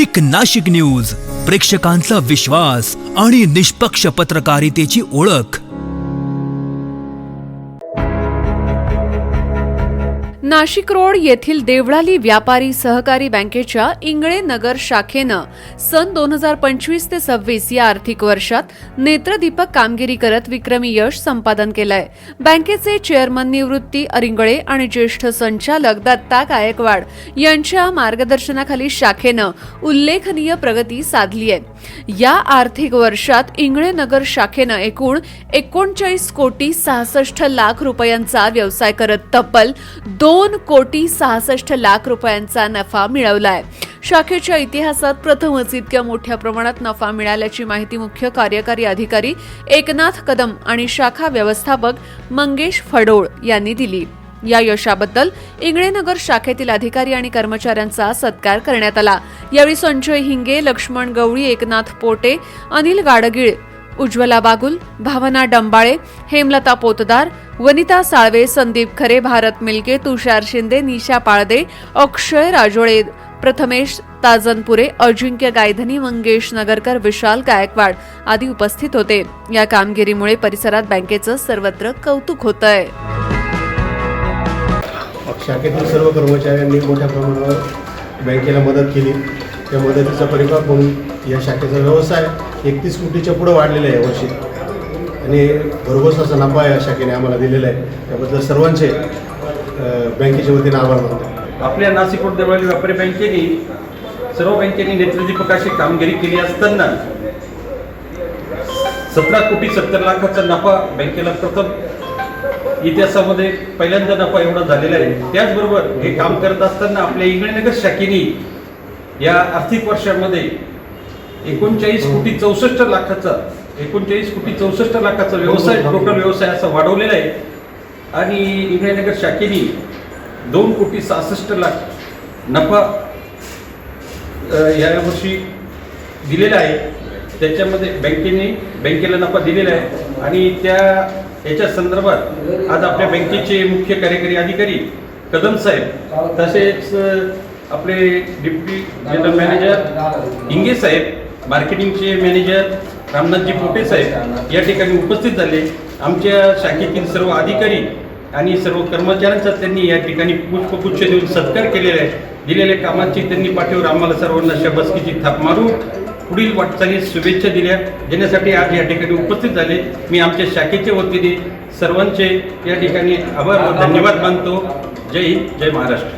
एक नाशिक न्यूज, प्रेक्षकांचा विश्वास आणि निष्पक्ष पत्रकारितेची ओळख। नाशिक रोड येथील देवळाली व्यापारी सहकारी बँकेच्या इंगळे नगर शाखेनं सन 2025 ते 26 या आर्थिक वर्षात नेत्रदीपक कामगिरी करत विक्रमी यश संपादन केलंय। बँकेचे चेअरमन निवृत्ती अरिंगळे आणि ज्येष्ठ संचालक दत्ता गायकवाड यांच्या मार्गदर्शनाखाली शाखेनं उल्लेखनीय प्रगती साधली आहे। या आर्थिक वर्षात इंगळे नगर शाखेनं एकूण 39 कोटी 66 लाख रुपयांचा व्यवसाय करत तब्बल 2 कोटी 66 लाख रुपयांचा नफा मिळवलाय। शाखेच्या इतिहासात प्रथमच इतक्या मोठ्या प्रमाणात नफा मिळाल्याची माहिती मुख्य कार्यकारी अधिकारी एकनाथ कदम आणि शाखा व्यवस्थापक मंगेश फडोळ यांनी दिली। या यशाबद्दल इंगळेनगर शाखेतील अधिकारी आणि कर्मचाऱ्यांचा सत्कार करण्यात आला। यावेळी संजय हिंगे, लक्ष्मण गवळी, एकनाथ पोटे, अनिल गाडगीळ, उज्ज्वला बागुल, भावना डंबाळे, हेमलता पोतदार, वनिता साळवे, संदीप खरे, भारत मिलके, तुषार शिंदे, निशा पाळदे, अक्षय राजोळे, प्रथमेश ताजनपुरे, अजिंक्य गायधनी, मंगेश नगरकर, विशाल गायकवाड आदी उपस्थित होते। या कामगिरीमुळे परिसरात बँकेचं सर्वत्र कौतुक होतंय। शाखेतील सर्व कर्मचाऱ्यांनी मोठ्या प्रमाणावर बँकेला मदत केली। त्या मदतीचा परिणाम म्हणून या शाखेचा व्यवसाय 31 कोटीच्या पुढे वाढलेला आहे वर्षी आणि भरघोस असा नफा या शाखेने आम्हाला दिलेला आहे। त्याबद्दल सर्वांचे बँकेच्या वतीने आभार मानतो। आपल्या नाशिक रोड देवळाली व्यापारी बँकेने सर्व बँकेने नेत्रदीपकाची कामगिरी केली असताना 17 कोटी 70 लाखाचा नफा बँकेला प्रथम इतिहासामध्ये पहिल्यांदा नफा एवढा झालेला आहे। त्याचबरोबर हे काम करत असताना आपल्या इंगळेनगर शाखेने या आर्थिक वर्षामध्ये 39 कोटी 64 लाखाचा व्यवसाय टोटल व्यवसाय असा वाढवलेला आहे आणि इंगळेनगर शाखेने 2 कोटी 66 लाख नफा या वर्षी दिलेला आहे। त्याच्यामध्ये बँकेला नफा दिलेला आहे आणि याच्या संदर्भात आज आपल्या बँकेचे मुख्य कार्यकारी अधिकारी कदम साहेब, तसेच आपले डिप्टी जनरल मॅनेजर इंगे साहेब, मार्केटिंगचे मॅनेजर रामनाथजी पोटे साहेब या ठिकाणी उपस्थित झाले। आमच्या शाखेतील सर्व अधिकारी आणि सर्व कर्मचाऱ्यांचा त्यांनी या ठिकाणी पुष्पगुच्छ देऊन सत्कार केलेला आहे। दिलेल्या कामाची त्यांनी पाठीवर आम्हाला सर्वांना शाबासकीची थाप मारून पुढील वाटचालीस शुभेच्छा दिल्या, देण्यासाठी आज या ठिकाणी उपस्थित झाले। मी आमच्या शाखेच्या वतीने सर्वांचे या ठिकाणी आभार व धन्यवाद मानतो। जय हिंद, जय महाराष्ट्र।